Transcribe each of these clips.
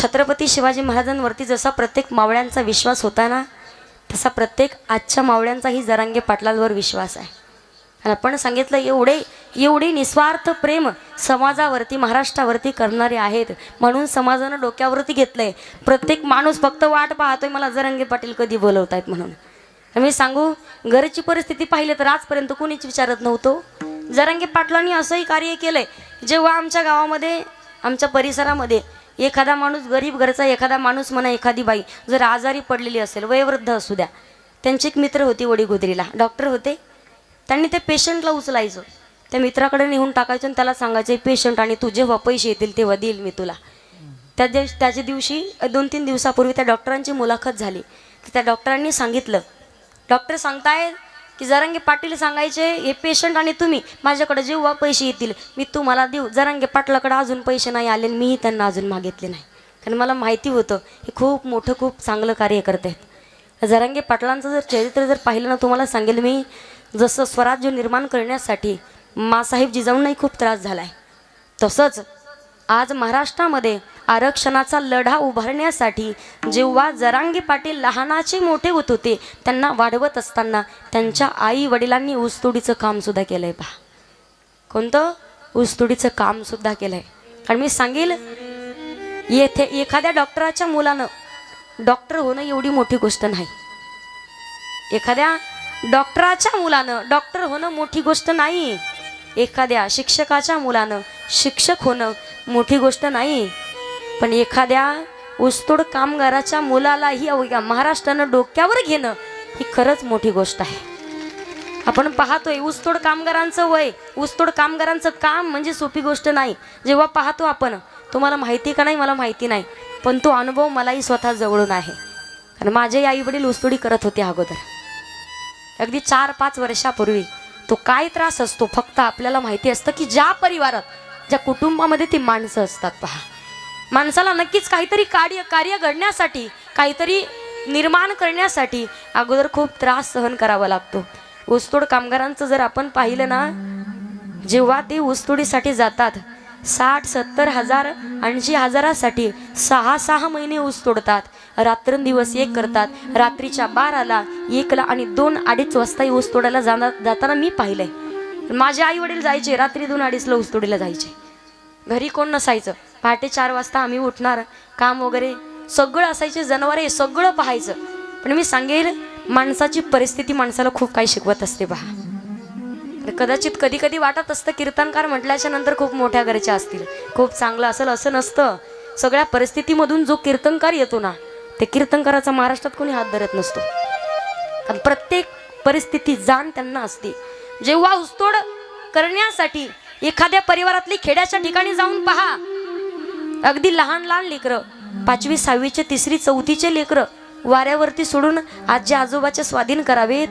छत्रपती शिवाजी महाराजांवरती जसा प्रत्येक मावळ्यांचा विश्वास होता ना, तसा प्रत्येक आजच्या मावळ्यांचाही जरांगे पाटलांवर विश्वास आहे. आणि आपण सांगितलं एवढे निस्वार्थ प्रेम समाजावरती महाराष्ट्रावरती करणारे आहेत, म्हणून समाजानं डोक्यावरती घेतलंय. प्रत्येक माणूस फक्त वाट पाहतोय मला जरांगे पाटील कधी बोलवतायत म्हणून. मी सांगू, घरची परिस्थिती पाहिली तर आजपर्यंत कोणीच विचारत नव्हतो. जरांगे पाटलांनी असंही कार्य केलंय, जेव्हा आमच्या गावामध्ये आमच्या परिसरामध्ये एखादा माणूस गरीब घरचा एखादा माणूस म्हणा एखादी बाई जर आजारी पडलेली असेल, वयोवृद्ध असू द्या, त्यांची एक मित्र होती वडीगोद्रीला, डॉक्टर होते. त्यांनी ते पेशंटला उचलायचं, त्या मित्राकडे नेऊन टाकायचं आणि त्याला सांगायचं पेशंट आणि तू जेव्हा पैसे येतील तेव्हा देईल मी तुला. त्याच्या दिवशी 2-3 दिवसापूर्वी त्या डॉक्टरांची मुलाखत झाली. तर त्या डॉक्टरांनी सांगितलं, डॉक्टर सांगताय की जरांगे पाटील सांगायचे हे पेशंट आणि तुम्ही माझ्याकडे जेव्हा पैसे येतील मी तुम्हाला देऊ. जरांगे पाटलाकडे अजून पैसे नाही आले, मीही त्यांना अजून मागितले नाही, कारण मला माहिती होतं हे खूप मोठं खूप चांगलं कार्य करत आहेत. जरांगे पाटलांचं जर चरित्र जर पाहिलं ना, तुम्हाला सांगेल मी, जसं स्वराज्य निर्माण करण्यासाठी मासाहेब जिजाऊंनाही खूप त्रास झाला आहे, तसंच आज महाराष्ट्रामध्ये आरक्षणाचा लढा उभारण्यासाठी जेव्हा जरांगे पाटील लहानाचे मोठे होत होते, त्यांना वाढवत असताना त्यांच्या आई वडिलांनी ऊसतोडीचं कामसुद्धा केलं आहे. पहा, कोणतं ऊसतोडीचं कामसुद्धा केलं आहे. आणि मी सांगेल, येथे एखाद्या डॉक्टराच्या मुलानं डॉक्टर होणं एवढी मोठी गोष्ट नाही. एखाद्या डॉक्टराच्या मुलानं डॉक्टर होणं मोठी गोष्ट नाही. एखाद्या शिक्षकाच्या मुलानं शिक्षक होणं मोठी गोष्ट नाही. पण एखाद्या ऊसतोड कामगाराच्या मुलालाही महाराष्ट्रानं डोक्यावर घेणं ही खरंच मोठी गोष्ट आहे. आपण पाहतोय ऊसतोड कामगारांचं वय, ऊसतोड कामगारांचं काम म्हणजे सोपी गोष्ट नाही. जेव्हा पाहतो आपण, तुम्हाला माहिती का नाही मला माहिती नाही, पण तो अनुभव मलाही स्वतः जवळून आहे. कारण माझे आई वडील ऊसतोडी करत होते अगोदर, अगदी 4-5 वर्षापूर्वी. तो काय त्रास असतो फक्त आपल्याला माहिती असतं की ज्या परिवारात ज्या कुटुंबामध्ये ती माणसं असतात, पहा, माणसाला नक्कीच काहीतरी कार्य घडण्यासाठी काहीतरी निर्माण करण्यासाठी अगोदर खूप त्रास सहन करावा लागतो. ऊसतोड कामगारांचं जर आपण पाहिलं ना, जेव्हा ते ऊसतोडीसाठी जातात 60-70 हजार 80 हजारासाठी 6 महिने ऊस तोडतात, रात्रंदिवस एक करतात. रात्रीच्या 12ला 1ला आणि 2-2:30 वाजता ऊस तोडायला जाताना मी पाहिलंय. माझे आई वडील जायचे रात्री 2-2:30ला ऊस तोडीला जायचे. घरी कोण नसायचं. पहाटे 4 वाजता आम्ही उठणार, काम वगैरे सगळं असायचे, जनावरे सगळं पाहायचं. पण मी सांगेल, माणसाची परिस्थिती माणसाला खूप काही शिकवत असते. पहा, कदाचित कधी कधी वाटत असतं कीर्तनकार म्हटल्याच्या नंतर खूप मोठ्या घरचे असतील, खूप चांगलं असेल, असं नसतं. सगळ्या परिस्थितीमधून जो कीर्तनकार येतो ना, ते कीर्तनकाराचा महाराष्ट्रात कोणी हात धरत नसतो. कारण प्रत्येक परिस्थिती जाण त्यांना असते. जेव्हा ऊसतोड करण्यासाठी एखाद्या परिवारातली खेड्याच्या ठिकाणी जाऊन पहा, अगदी लहान लहान लेकरं, 5वी 6वीचे 3री 4थीचे लेकरं वाऱ्यावरती सोडून आजी आजोबाच्या स्वाधीन करावेत.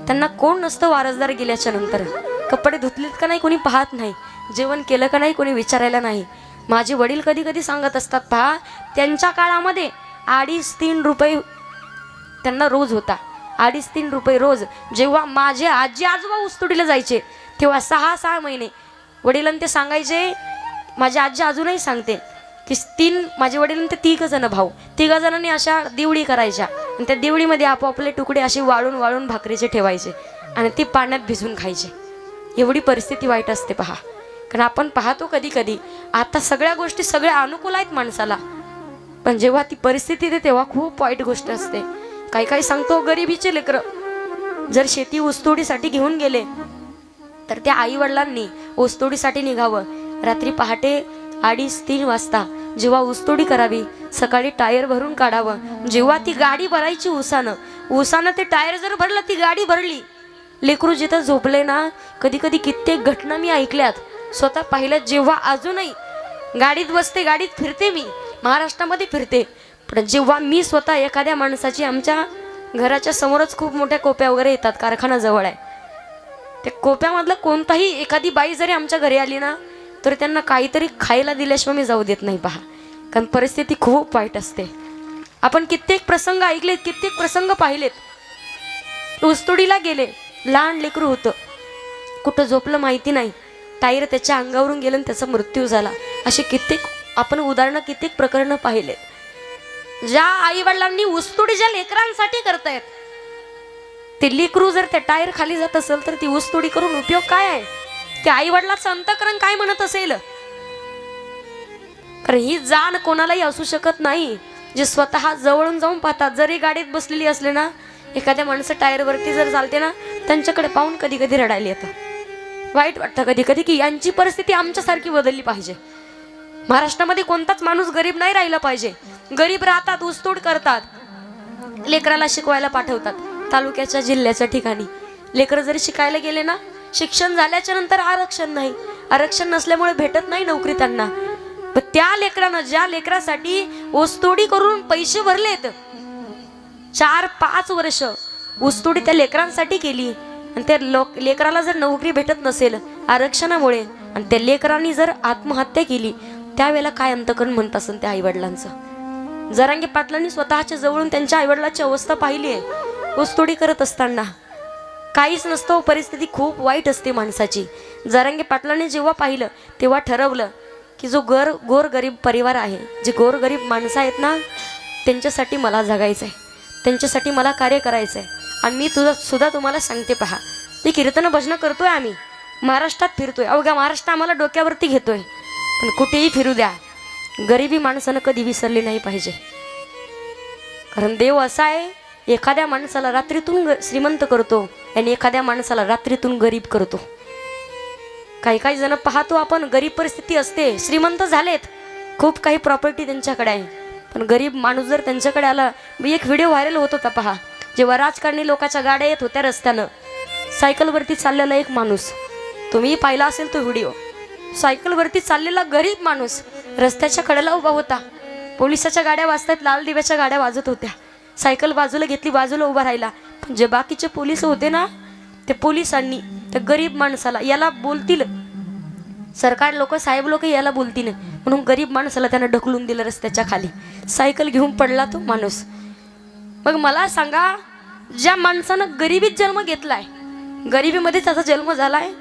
त्यांना कोण नसतं वारसदार गेल्याच्या नंतर. कपडे धुतलेत का नाही कोणी पाहत नाही, जेवण केलं का नाही कोणी विचारायला नाही. माझे वडील कधी कधी सांगत असतात, पहा, त्यांच्या काळामध्ये 2.5-3 रुपये त्यांना रोज होता. 2.5-3 रुपये रोज. जेव्हा माझे आजी आजोबा ऊसतोडीला जायचे तेव्हा 6 महिने वडिलांनी ते सांगायचे. माझी आजी अजूनही सांगते की माझे वडील ते 3 जण भाऊ, 3 जणांनी अशा दिवडी करायच्या आणि त्या दिवडीमध्ये आपोआपले तुकडे असे वाळून वाळून भाकरीचे ठेवायचे आणि ती पाण्यात भिजून खायचे. एवढी परिस्थिती वाईट असते. पहा, कारण आपण पाहतो कधी कधी आता सगळ्या गोष्टी सगळ्या अनुकूल आहेत माणसाला, पण जेव्हा ती परिस्थिती येते तेव्हा खूप वाईट गोष्ट असते. काही सांगतो, गरिबीचे लेकरं जर शेती ऊसतोडीसाठी घेऊन गेले तर त्या आई वडिलांनी ऊसतोडीसाठी निघावं. रात्री पहाटे 2:30-3 वाजता जेव्हा ऊसतोडी करावी, सकाळी टायर भरून काढावं. जेव्हा ती गाडी भरायची ऊसानं ते टायर जर भरलं, ती गाडी भरली, लेकरू जिथं झोपले ना, कधी कधी कित्येक घटना मी ऐकल्यात, स्वतः पाहिल्यात. जेव्हा अजूनही गाडीत बसते, गाडीत फिरते, मी महाराष्ट्रामध्ये फिरते, पण जेव्हा मी स्वतः एखाद्या माणसाची, आमच्या घराच्या समोरच खूप मोठ्या कोप्या वगैरे येतात, कारखाना जवळ आहे, त्या कोप्यामधलं कोणताही एखादी बाई जरी आमच्या घरी आली ना, तर त्यांना काहीतरी खायला दिल्याशिवाय मी जाऊ देत नाही. पहा, कारण परिस्थिती खूप वाईट असते. आपण कित्येक प्रसंग ऐकलेत, कित्येक प्रसंग पाहिलेत. ऊसतोडीला गेले, लहान लेकरू होतं, कुठं झोपलं माहिती नाही, टायर त्याच्या अंगावरून गेलं आणि त्याचा मृत्यू झाला. असे कित्येक आपण उदाहरणं, कित्येक प्रकरणं पाहिलेत. ज्या आई वडिलांनी ऊसतोडी ज्या लेकरांसाठी करतायत, ते लेकरू जर त्या टायर खाली जात असेल तर ती ऊसतोडी करून उपयोग काय आहे? त्या आई वडिलाचं अंतःकरण काय म्हणत असेल? कारण ही जाण कोणालाही असू शकत नाही जे स्वतः जवळून जाऊन पाहतात. जरी गाडीत बसलेली असले ना, एखाद्या माणसं टायरवरती जर चालते ना, त्यांच्याकडे पाहून कधी कधी रडायला येतं. वाईट वाटतं कधी कधी की यांची परिस्थिती आमच्यासारखी बदलली पाहिजे. महाराष्ट्रामध्ये कोणताच माणूस गरीब नाही राहिला पाहिजे. गरीब राहतात, ऊसतोड करतात, लेकराला शिकवायला पाठवतात तालुक्याच्या जिल्ह्याच्या ठिकाणी. लेकरं जरी शिकायला गेले ना, शिक्षण झाल्याच्या नंतर आरक्षण नाही, आरक्षण नसल्यामुळे भेटत नाही नोकरी त्यांना. पण त्या लेकरानं ज्या लेकरासाठी ऊसतोडी करून पैसे भरलेत, 4-5 वर्ष ऊसतोडी त्या लेकरांसाठी केली, आणि त्या लेकराला जर नोकरी भेटत नसेल आरक्षणामुळे, आणि त्या लेकरांनी जर आत्महत्या केली, त्यावेळेला काय अंतकरण म्हणत असेल त्या आईवडिलांचं? जरांगे पाटलांनी स्वतःच्या जवळून त्यांच्या आईवडिलाची अवस्था पाहिली आहे. ऊसतोडी करत असताना काहीच नसतं, परिस्थिती खूप वाईट असते माणसाची. जरांगे पाटलांनी जेव्हा पाहिलं तेव्हा ठरवलं की जो गोरगरीब परिवार आहे, जे गोरगरीब माणसं आहेत ना, त्यांच्यासाठी मला जगायचं आहे, त्यांच्यासाठी मला कार्य करायचं आहे. आणि मी सुद्धा तुम्हाला सांगते पहा, ते कीर्तन भजनं करतोय आम्ही, महाराष्ट्रात फिरतोय, अवघ्या महाराष्ट्र आम्हाला डोक्यावरती घेतोय, पण कुठेही फिरू द्या, गरिबी माणसानं कधी विसरली नाही पाहिजे. कारण देव असा आहे, एखाद्या माणसाला रात्रीतून श्रीमंत करतो आणि एखाद्या माणसाला रात्रीतून गरीब करतो. काही काही जण पाहतो आपण, गरीब परिस्थिती असते, श्रीमंत झालेत, खूप काही प्रॉपर्टी त्यांच्याकडे आहे, पण गरीब माणूस जर त्यांच्याकडे आला. एक व्हिडिओ व्हायरल होत होता पहा, जेव्हा राजकारणी लोकांच्या गाड्या येत होत्या रस्त्यानं, सायकलवरती चाललेला एक माणूस, तुम्ही पाहिला असेल तो व्हिडिओ, सायकलवरती चाललेला गरीब माणूस रस्त्याच्या कडेला उभा होता. पोलिसाच्या गाड्या वाजतायत, लाल दिव्याच्या गाड्या वाजत होत्या, सायकल बाजूला घेतली, बाजूला उभा राहिला. पण जे बाकीचे पोलीस होते ना, ते पोलिसांनी त्या गरीब माणसाला, याला बोलतील सरकार लोक, साहेब लोक याला बोलतील म्हणून गरीब माणसाला त्यानं ढकलून दिलं रस्त्याच्या खाली, सायकल घेऊन पडला तो माणूस. मग मला सांगा, ज्या माणसानं गरिबीत जन्म घेतलाय, गरिबीमध्ये त्याचा जन्म झालाय,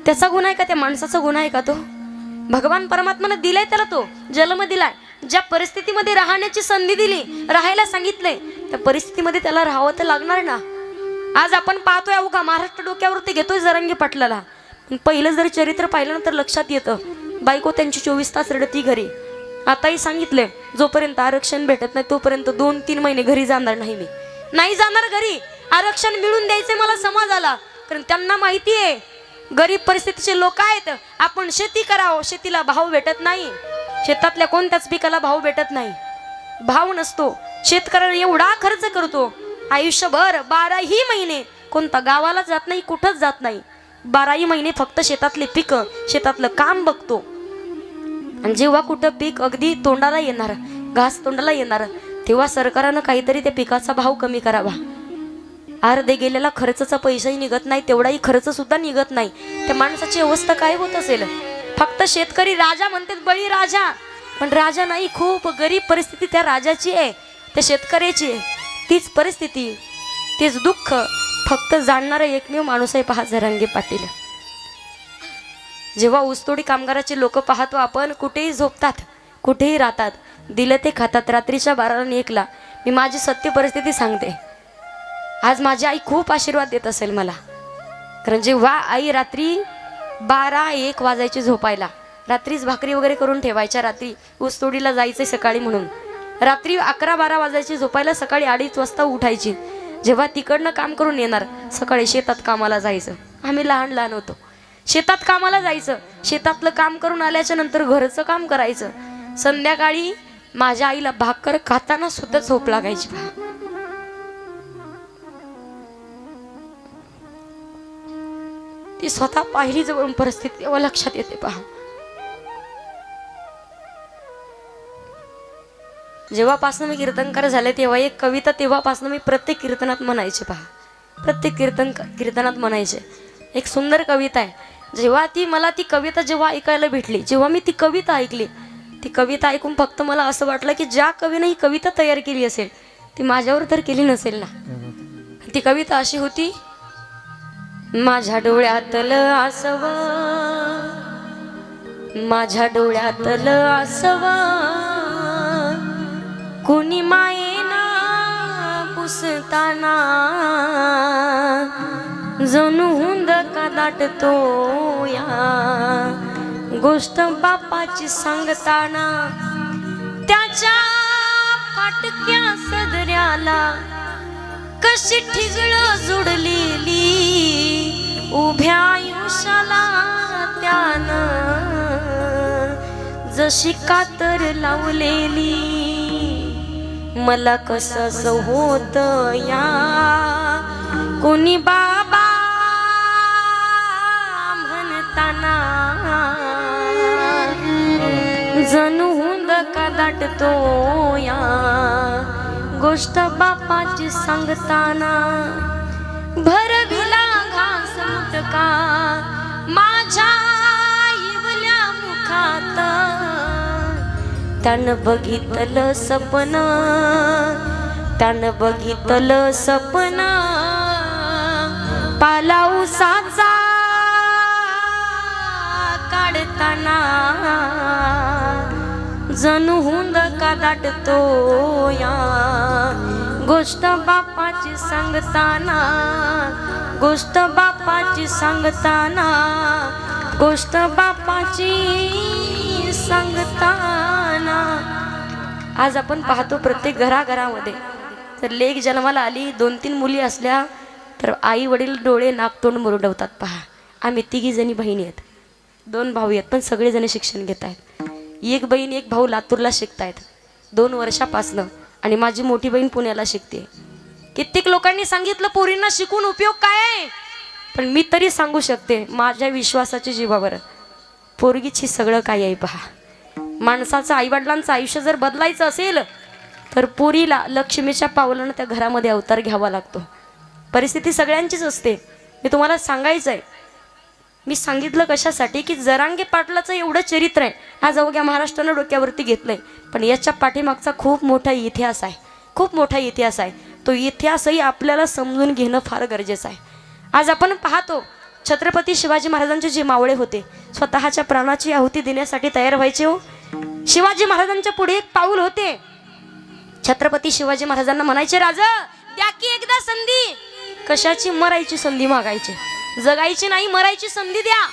त्याचा गुन्हा आहे का? त्या माणसाचा गुन्हा आहे का तो? भगवान परमात्मानं दिलाय त्याला, तो जन्म दिलाय, ज्या परिस्थितीमध्ये राहण्याची संधी दिली, राहायला सांगितलंय, त्या परिस्थितीमध्ये त्याला राहावं तर लागणार ना. आज आपण पाहतोय अवघा महाराष्ट्र डोक्यावरती घेतोय जरांगे पाटलाला, पण पहिलं जर चरित्र पाहिलं ना तर लक्षात येतं, बायको त्यांची 24 तास रडती घरी. आताही सांगितलंय, जोपर्यंत आरक्षण भेटत नाही तोपर्यंत 2-3 महिने घरी जाणार नाही, मी नाही जाणार घरी, आरक्षण मिळून द्यायचे मला समाजाला. कारण त्यांना माहिती आहे गरीब परिस्थितीचे लोक आहेत, आपण शेती करावं, शेतीला भाव भेटत नाही, शेतातल्या कोणत्याच पिकाला भाव भेटत नाही, भाव नसतो. शेतकऱ्याला एवढा खर्च करतो आयुष्यभर, 12ही महिने कोणता गावाला जात नाही, कुठंच जात नाही, 12ही महिने फक्त शेतातले पिकं, शेतातलं काम बघतो. आणि जेव्हा कुठं पीक अगदी तोंडाला येणार, घास तोंडाला येणार, तेव्हा सरकारनं काहीतरी त्या पिकाचा भाव कमी करावा. अर्धे गेलेला खर्चाचा पैसाही निघत नाही, तेवढाही खर्च सुद्धा निघत नाही. त्या माणसाची अवस्था काय होत असेल? फक्त शेतकरी राजा म्हणतात, बळी राजा, पण राजा नाही, खूप गरीब परिस्थिती त्या राजाची आहे, त्या शेतकऱ्याची आहे. तीच परिस्थिती, तेच दुःख फक्त जाणणारा एकमेव माणूस आहे पहा, जरांगे पाटील. जेव्हा ऊसतोडी कामगाराचे लोक पाहतो आपण, कुठेही झोपतात, कुठेही राहतात, दिलं ते खातात, रात्रीच्या 12 आणि 1ला. मी माझी सत्य परिस्थिती सांगते. आज माझी आई खूप आशीर्वाद देत असेल मला, कारण जेव्हा आई रात्री 12-1 वाजायची झोपायला, रात्रीच भाकरी वगैरे करून ठेवायच्या, रात्री ऊसतोडीला जायचं सकाळी म्हणून, रात्री 11-12 वाजायची झोपायला, सकाळी 2:30 वाजता उठायची. जेव्हा तिकडनं काम करून येणार, सकाळी शेतात कामाला जायचं. आम्ही लहान होतो, शेतात कामाला जायचं, शेतातलं काम करून आल्याच्या नंतर घरचं काम करायचं. संध्याकाळी माझ्या आईला भाकर खाताना सुद्धा झोप लागायची पहा. ती स्वतः पाहिली जवळून परिस्थिती, तेव्हा लक्षात येते पहा. जेव्हापासून मी कीर्तनकार झाले तेव्हा एक कविता, तेव्हापासून मी प्रत्येक कीर्तनात म्हणायचे पहा, प्रत्येक कीर्तनात म्हणायचे. एक सुंदर कविता आहे. जेव्हा मला ती कविता जेव्हा ऐकायला भेटली, जेव्हा मी ती कविता ऐकली, ती कविता ऐकून फक्त मला असं वाटलं की ज्या कवीने ही कविता तयार केली असेल ती माझ्यावर तर केली नसेल ना. ती कविता अशी होती, माझ्या डोळ्यातलं आसव, माझ्या डोळ्यातलं आसव, कुणी माय जणू हुंद का दाटतो या गोष्ट बापाची सांगताना त्याच्या फाटक्या सदऱ्याला कशी ठिगळ जुडलेली उभ्या आयुष्याला त्यानं जशी कातर लावलेली मला कसं होत या कोणी बाबा म्हणताना जणू हुंद का दाटतो या गोष्ट बापाची सांगताना भरविला घास मुटका माझ्या इवल्या मुखात त्यानं बघितलं सपन त्यानं बघितलं सपन पालाऊसाचा काढताना जणू हुंद का दाटतो या गोष्ट बापाची सांगताना गोष्ट बापाची सांगताना गोष्ट बापाची सांगताना आज आपण पाहतो प्रत्येक घराघरामध्ये तर लेक जन्माला आली 2-3 मुली असल्या तर आई वडील डोळे नाक तोंड मुरडवतात. पहा आम्ही 3 जणी बहिणी आहेत, 2 भाऊ आहेत, पण सगळेजण शिक्षण घेत आहेत. एक बहीण एक भाऊ लातूरला शिकतायत 2 वर्षापासनं आणि माझी मोठी बहीण पुण्याला शिकते. कित्येक लोकांनी सांगितलं पोरींना शिकून उपयोग काय आहे, पण मी तरी सांगू शकते माझ्या विश्वासाच्या जीवावर पोरगीची सगळं काय आहे. पहा माणसाचं आईवडिलांचं आयुष्य जर बदलायचं असेल तर पोरीला लक्ष्मीच्या पावलानं त्या घरामध्ये अवतार घ्यावा लागतो. परिस्थिती सगळ्यांचीच असते. मी तुम्हाला सांगायचं आहे, मी सांगितलं कशासाठी की जरांगे पाटलाचं एवढं चरित्र आहे आज अवघ्या महाराष्ट्रानं डोक्यावरती घेतलंय, पण याच्या पाठीमागचा खूप मोठा इतिहास आहे, खूप मोठा इतिहास आहे. तो इतिहासही आपल्याला समजून घेणं फार गरजेचं आहे. आज आपण पाहतो छत्रपती शिवाजी महाराजांचे जे मावळे होते स्वतःच्या प्राणाची आहुती देण्यासाठी तयार व्हायचे. हो शिवाजी महाराजांच्या पुढे एक पाऊल होते. छत्रपती शिवाजी महाराजांना म्हणायचे राजा द्या की एकदा संधी. कशाची? मरायची संधी मागायची, जगायची नाही मरायची संधी द्या.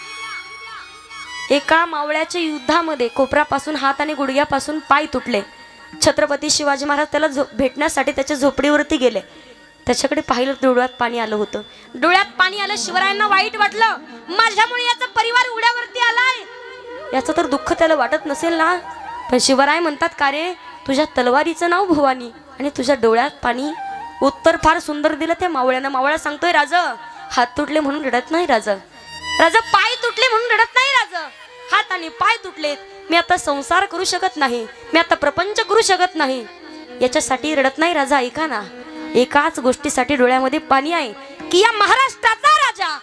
एका मावळ्याच्या युद्धामध्ये कोपरापासून हात आणि गुडघ्यापासून पाय तुटले. छत्रपती शिवाजी महाराज त्याला भेटण्यासाठी त्याच्या झोपडीवरती गेले. त्याच्याकडे पाहिलं डोळ्यात पाणी आलं होतं. डोळ्यात पाणी आलं. शिवरायांना वाईट वाटलं, माझ्यामुळे याचा परिवार उड्यावरती आलाय. याचं तर दुःख त्याला वाटत नसेल ना, पण शिवराय म्हणतात का रे तुझ्या तलवारीचं नाव भवानी आणि तुझ्या डोळ्यात पाणी. उत्तर फार सुंदर दिलं त्या मावळ्यानं. मावळा सांगतोय राजा हात तुटले म्हणून रडत नाही राजा, राजा पाय तुटले म्हणून रडत नाही राजा, हात आणि पाय तुटलेत, मी आता संसार करू शकत नाही, मी आता प्रपंच करू शकत नाही, याच्यासाठी रडत नाही राजा. ऐका ना, एकाच गोष्टीसाठी डोळ्यामध्ये पाणी आहे की या महाराष्ट्राचा राजा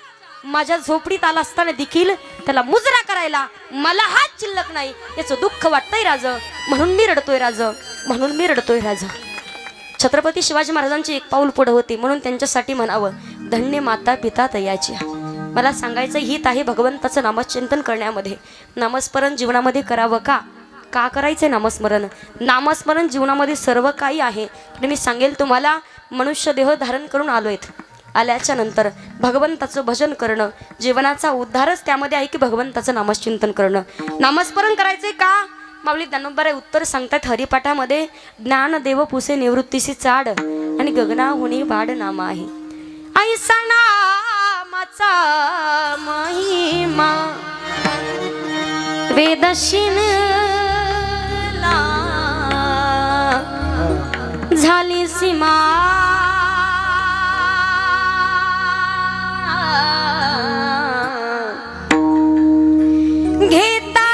माझ्या झोपडीत आला असताना देखील त्याला मुजरा करायला मला हात शिल्लक नाही, याचं दुःख वाटतंय राजा, म्हणून मी रडतोय राजा, म्हणून मी रडतोय राजा. छत्रपती शिवाजी महाराजांचे एक पाऊल पुढे होते म्हणून त्यांच्यासाठी म्हणावं धन्य माता पिता तयाची. मला सांगायचं हित आहे भगवंताचं नामचिंतन करण्यामध्ये. नामस्मरण जीवनामध्ये करावं का? का करायचंय नामस्मरण? नामस्मरण जीवनामध्ये सर्व काही आहे. पण मी सांगेल तुम्हाला मनुष्य देह धारण करून आलोय, आल्याच्या नंतर भगवंताचं भजन करणं जीवनाचा उद्धारच त्यामध्ये आहे की भगवंताचं नामचिंतन करणं. नामस्मरण करायचंय का? माऊली ज्ञानोबा उत्तर सांगतात हरिपाठामध्ये ज्ञान देव पुसे निवृत्तीशी चाड आणि गगना होणे वाढ नाम आहे. ऐसा नामाचा महिमा वेदशीन झाली सीमा घेता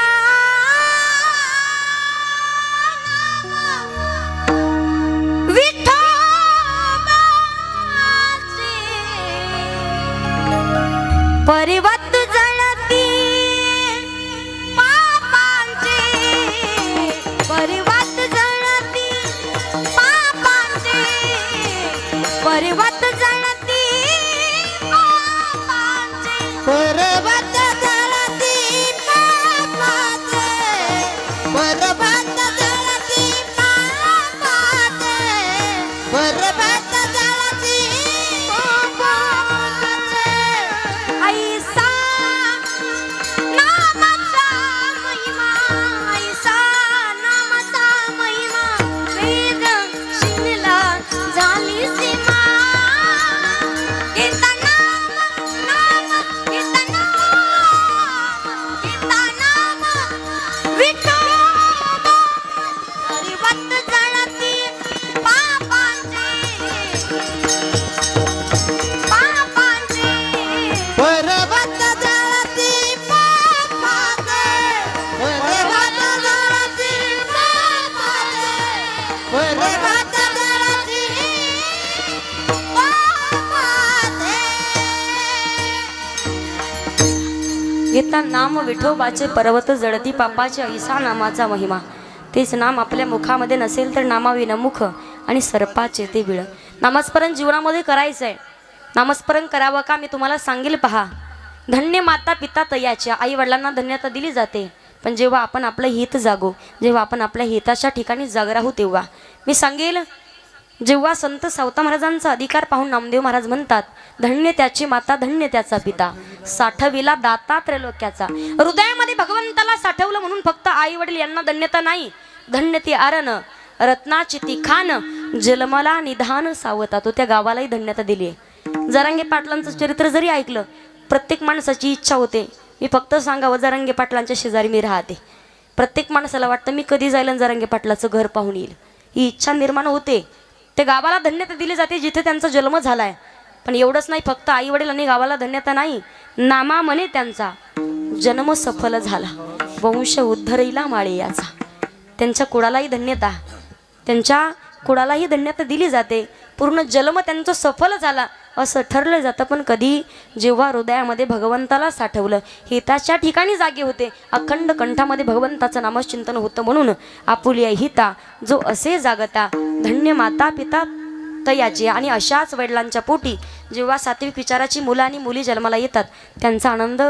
परिवत जळती पापांचे, परिवत जळती पापांचे घेता नाम विठोबाचे पर्वत जडती पापाचे ऐसा नामाचा महिमा. तेच नाम आपल्या मुखामध्ये नसेल तर नामाविना मुख आणि सर्पाचे ते बिळ. नामस्मरण जीवनामध्ये करायचं आहे. नामस्मरण करावं का मी तुम्हाला सांगेल पहा. धन्य माता पिता तयाच्या, आई वडिलांना धन्यता दिली जाते. पण जेव्हा आपण आपलं हित जागो, जेव्हा आपण आपल्या हिताच्या ठिकाणी जाग राहू, तेव्हा मी सांगेल, जेव्हा संत सावता महाराजांचा अधिकार पाहून नामदेव महाराज म्हणतात, धन्य त्याची माता धन्य त्याचा पिता, साठविला दाता त्रैलोक्याचा. हृदयामध्ये भगवंताला साठवलं म्हणून फक्त आई वडील यांना धन्यता नाही. धन्य ती आरण रत्नाची ती खान, जन्मला निधान सावता, तो त्या गावालाही धन्यता दिली आहे. जरांगे पाटलांचं चरित्र जरी ऐकलं, प्रत्येक माणसाची इच्छा होते मी फक्त सांगावं जरांगे पाटलांच्या शेजारी मी राहते. प्रत्येक माणसाला वाटतं मी कधी जाईल आणि जरांगे पाटलाचं घर पाहून येईल, ही इच्छा निर्माण होते. ते गावाला धन्यता दिली जाते जिथे त्यांचा जन्म झालाय. पण एवढंच नाही, फक्त आई वडील आणि गावाला धन्यता नाही, नामा म्हणे त्यांचा जन्म सफल झाला, वंश उद्धरिला माळे याचा. त्यांच्या कुळालाही धन्यता, त्यांच्या कुळालाही धन्यता दिली जाते. पूर्ण जन्म त्यांचा सफल झाला असं ठरलं जातं. पण कधी जेव्हा हृदयामध्ये भगवंताला साठवलं, हिताच्या ठिकाणी जागे होते, अखंड कंठामध्ये भगवंताचं नामचिंतन होतं. म्हणून आपुलिया हिता जो असे जागता, धन्य माता पिता तयाची. आणि अशाच वडिलांच्या पोटी जेव्हा सात्विक विचाराची मुलं आणि मुली जन्माला येतात, त्यांचा आनंद